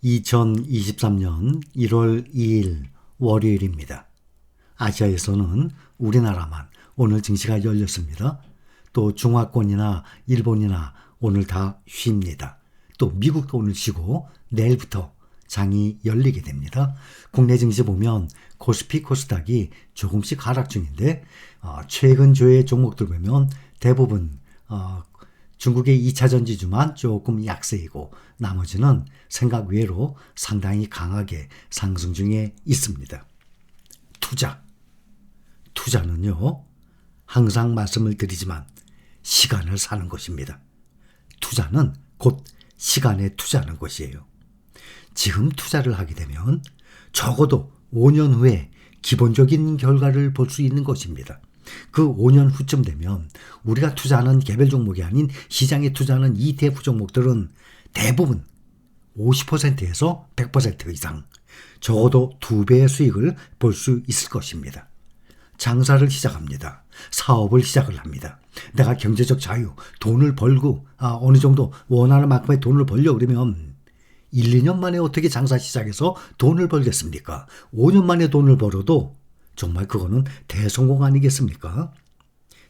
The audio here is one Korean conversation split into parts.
2023년 1월 2일 월요일입니다. 아시아에서는 우리나라만 오늘 증시가 열렸습니다. 또 중화권이나 일본이나 오늘 다 쉽니다. 또 미국도 오늘 쉬고 내일부터 장이 열리게 됩니다. 국내 증시 보면 코스피 코스닥이 조금씩 하락 중인데 최근 조회 종목들 보면 대부분 중국의 2차 전지주만 조금 약세이고 나머지는 생각 외로 상당히 강하게 상승 중에 있습니다. 투자는요, 항상 말씀을 드리지만 시간을 사는 것입니다. 투자는 곧 시간에 투자하는 것이에요. 지금 투자를 하게 되면 적어도 5년 후에 기본적인 결과를 볼 수 있는 것입니다. 그 5년 후쯤 되면 우리가 투자하는 개별 종목이 아닌 시장에 투자하는 ETF 종목들은 대부분 50%에서 100% 이상 적어도 2배의 수익을 볼 수 있을 것입니다. 장사를 시작합니다. 사업을 시작을 합니다. 내가 경제적 자유, 돈을 벌고 어느 정도 원하는 만큼의 돈을 벌려고 그러면 1, 2년 만에 어떻게 장사 시작해서 돈을 벌겠습니까? 5년 만에 돈을 벌어도 정말 그거는 대성공 아니겠습니까?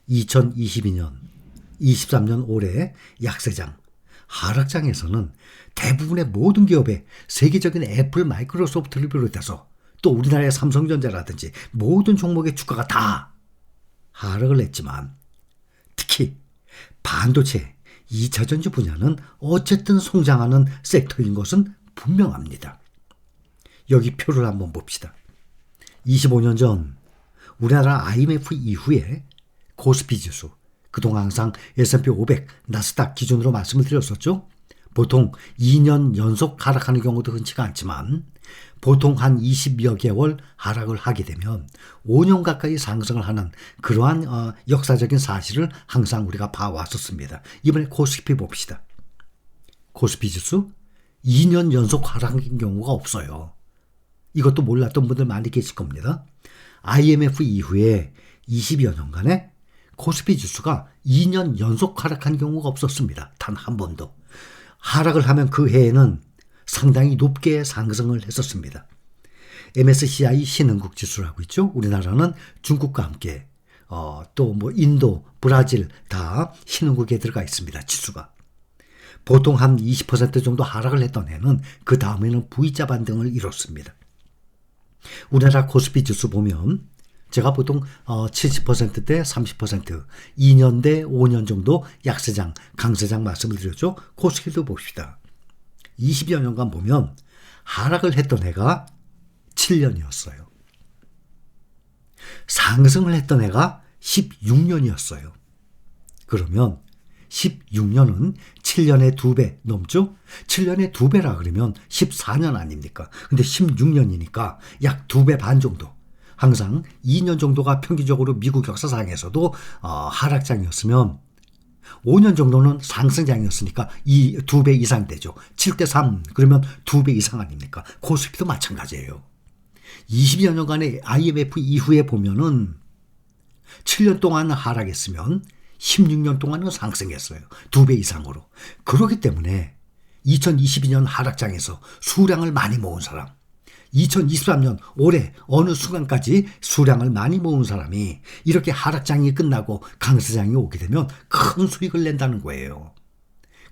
2022년, 23년 올해 약세장, 하락장에서는 대부분의 모든 기업의 세계적인 애플, 마이크로소프트를 비롯해서 또 우리나라의 삼성전자라든지 모든 종목의 주가가 다 하락을 했지만 특히 반도체, 2차 전지 분야는 어쨌든 성장하는 섹터인 것은 분명합니다. 여기 표를 한번 봅시다. 25년 전 우리나라 IMF 이후에 코스피 지수, 그동안 항상 S&P 500, 나스닥 기준으로 말씀을 드렸었죠. 보통 2년 연속 하락하는 경우도 흔치가 않지만 보통 한 20여 개월 하락을 하게 되면 5년 가까이 상승을 하는 그러한 역사적인 사실을 항상 우리가 봐왔었습니다. 이번에 코스피 봅시다. 코스피 지수 2년 연속 하락한 경우가 없어요. 이것도 몰랐던 분들 많이 계실 겁니다. IMF 이후에 20여 년간에 코스피 지수가 2년 연속 하락한 경우가 없었습니다. 단 한 번도. 하락을 하면 그 해에는 상당히 높게 상승을 했었습니다. MSCI 신흥국 지수라고 있죠. 우리나라는 중국과 함께 또 인도, 브라질 다 신흥국에 들어가 있습니다. 지수가. 보통 한 20% 정도 하락을 했던 해는 그 다음에는 V자 반등을 이뤘습니다. 우리나라 코스피 지수 보면 제가 보통 70%대 30%, 2년대 5년 정도 약세장, 강세장 말씀을 드렸죠. 코스피도 봅시다. 20여 년간 보면 하락을 했던 해가 7년이었어요. 상승을 했던 해가 16년이었어요. 그러면 16년은 7년의 2배 넘죠? 7년의 2배라 그러면 14년 아닙니까? 근데 16년이니까 약 2배 반 정도. 항상 2년 정도가 평균적으로 미국 역사상에서도 하락장이었으면 5년 정도는 상승장이었으니까 이 2배 이상 되죠. 7대 3 그러면 2배 이상 아닙니까? 코스피도 마찬가지예요. 20여 년간의 IMF 이후에 보면은 7년 동안 하락했으면 16년 동안은 상승했어요. 2배 이상으로. 그렇기 때문에 2022년 하락장에서 수량을 많이 모은 사람, 2023년 올해 어느 순간까지 수량을 많이 모은 사람이 이렇게 하락장이 끝나고 강세장이 오게 되면 큰 수익을 낸다는 거예요.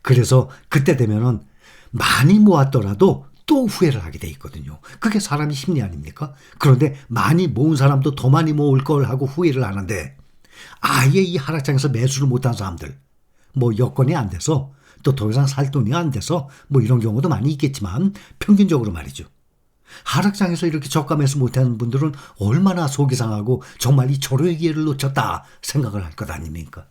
그래서 그때 되면은 많이 모았더라도 또 후회를 하게 돼 있거든요. 그게 사람의 심리 아닙니까? 그런데 많이 모은 사람도 더 많이 모을 걸 하고 후회를 하는데 아예 이 하락장에서 매수를 못한 사람들, 여건이 안 돼서 또 더 이상 살 돈이 안 돼서 이런 경우도 많이 있겠지만 평균적으로 말이죠. 하락장에서 이렇게 저가 매수 못하는 분들은 얼마나 속이 상하고 정말 이 절호의 기회를 놓쳤다 생각을 할 것 아닙니까?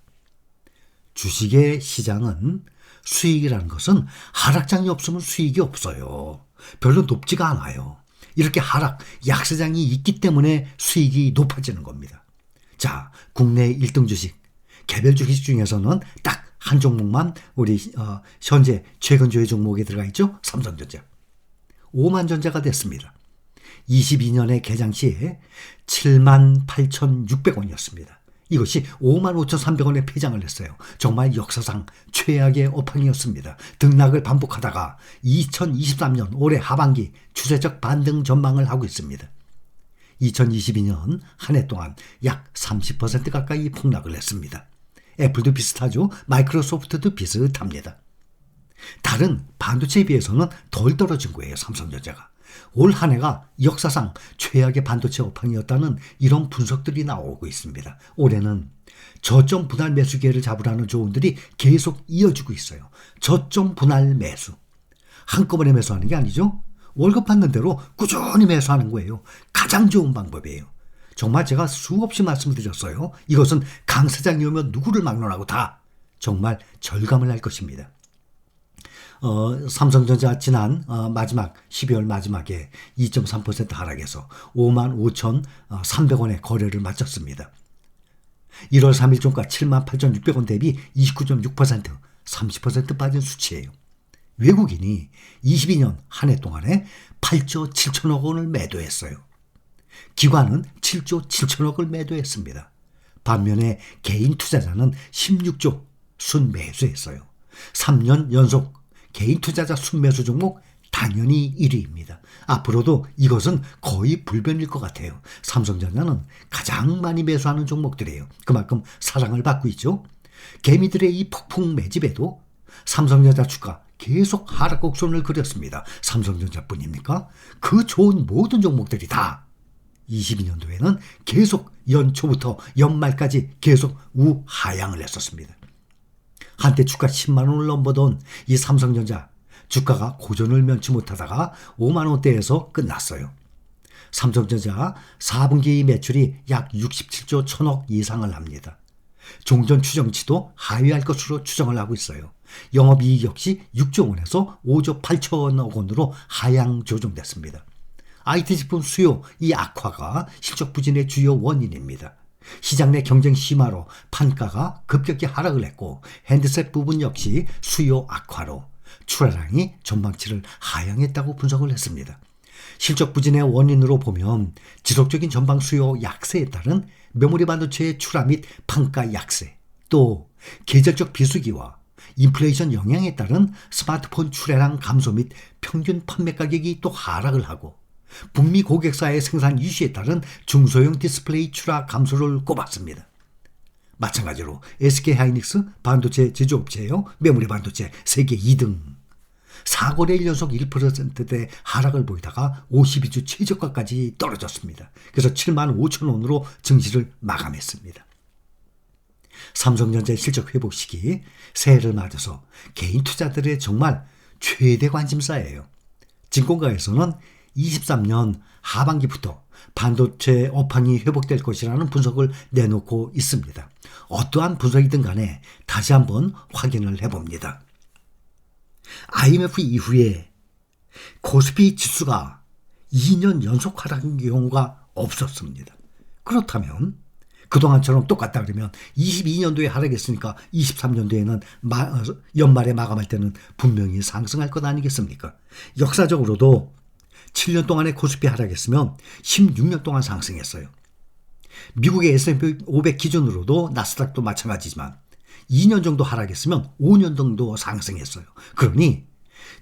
주식의 시장은 수익이라는 것은 하락장이 없으면 수익이 없어요. 별로 높지가 않아요. 이렇게 약세장이 있기 때문에 수익이 높아지는 겁니다. 자, 국내 1등 주식, 개별 주식 중에서는 딱 한 종목만 우리 현재 최근 조회 종목에 들어가 있죠. 삼성전자. 5만 전자가 됐습니다. 22년에 개장 시에 78,600원이었습니다. 이것이 55,300원에 폐장을 했어요. 정말 역사상 최악의 업황이었습니다. 등락을 반복하다가 2023년 올해 하반기 추세적 반등 전망을 하고 있습니다. 2022년 한 해 동안 약 30% 가까이 폭락을 했습니다. 애플도 비슷하죠. 마이크로소프트도 비슷합니다. 다른 반도체에 비해서는 덜 떨어진 거예요. 삼성전자가. 올 한 해가 역사상 최악의 반도체 업황이었다는 이런 분석들이 나오고 있습니다. 올해는 저점 분할 매수 기회를 잡으라는 조언들이 계속 이어지고 있어요. 저점 분할 매수. 한꺼번에 매수하는 게 아니죠. 월급 받는 대로 꾸준히 매수하는 거예요. 가장 좋은 방법이에요. 정말 제가 수없이 말씀을 드렸어요. 이것은 강 사장이 오면 누구를 막론하고 다 정말 절감을 할 것입니다. 삼성전자 지난 마지막 12월 마지막에 2.3% 하락해서 55,300원의 거래를 마쳤습니다. 1월 3일 종가 78,600원 대비 29.6%, 30% 빠진 수치예요. 외국인이 22년 한 해 동안에 8조 7천억 원을 매도했어요. 기관은 7조 7천억을 매도했습니다. 반면에 개인 투자자는 16조 순매수했어요. 3년 연속 개인 투자자 순매수 종목 당연히 1위입니다. 앞으로도 이것은 거의 불변일 것 같아요. 삼성전자는 가장 많이 매수하는 종목들이에요. 그만큼 사랑을 받고 있죠. 개미들의 이 폭풍 매집에도 삼성전자 주가 계속 하락 곡선을 그렸습니다. 삼성전자뿐입니까? 그 좋은 모든 종목들이 다 22년도에는 계속 연초부터 연말까지 계속 우하향을 했었습니다. 한때 주가 10만 원을 넘보던 이 삼성전자 주가가 고전을 면치 못하다가 5만 원대에서 끝났어요. 삼성전자 4분기 매출이 약 67조 1천억 이상을 합니다. 종전 추정치도 하회할 것으로 추정을 하고 있어요. 영업이익 역시 6조 원에서 5조 8천억 원으로 하향 조정됐습니다. IT 제품 수요 이 악화가 실적 부진의 주요 원인입니다. 시장 내 경쟁 심화로 판가가 급격히 하락을 했고 핸드셋 부분 역시 수요 악화로 출하량이 전망치를 하향했다고 분석을 했습니다. 실적 부진의 원인으로 보면 지속적인 전방 수요 약세에 따른 메모리 반도체의 출하 및 판가 약세, 또 계절적 비수기와 인플레이션 영향에 따른 스마트폰 출하량 감소 및 평균 판매 가격이 또 하락을 하고 북미 고객사의 생산 이슈에 따른 중소형 디스플레이 출하 감소를 꼽았습니다. 마찬가지로 SK하이닉스 반도체 제조업체예요. 메모리 반도체 세계 2등. 4거래일 연속 1%대 하락을 보이다가 52주 최저가까지 떨어졌습니다. 그래서 7만 5천 원으로 증시를 마감했습니다. 삼성전자의 실적 회복 시기 새해를 맞아서 개인 투자들의 정말 최대 관심사예요. 증권가에서는 23년 하반기부터 반도체 업황이 회복될 것이라는 분석을 내놓고 있습니다. 어떠한 분석이든 간에 다시 한번 확인을 해봅니다. IMF 이후에 코스피 지수가 2년 연속 하락한 경우가 없었습니다. 그렇다면 그동안처럼 똑같다 그러면 22년도에 하락했으니까 23년도에는 연말에 마감할 때는 분명히 상승할 것 아니겠습니까? 역사적으로도 7년 동안의 코스피 하락했으면 16년 동안 상승했어요. 미국의 S&P 500 기준으로도 나스닥도 마찬가지지만 2년 정도 하락했으면 5년 정도 상승했어요. 그러니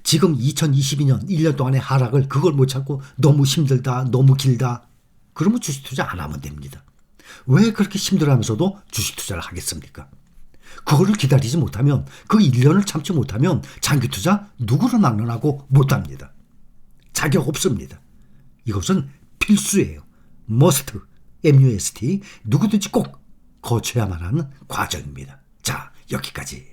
지금 2022년 1년 동안의 하락을 그걸 못 참고 너무 힘들다, 너무 길다. 그러면 주식 투자 안 하면 됩니다. 왜 그렇게 힘들어하면서도 주식 투자를 하겠습니까? 그거를 기다리지 못하면, 그 1년을 참지 못하면 장기 투자 누구를 막론하고 못합니다. 자격 없습니다. 이것은 필수예요. must, MUST, 누구든지 꼭 거쳐야만 하는 과정입니다. 자, 여기까지.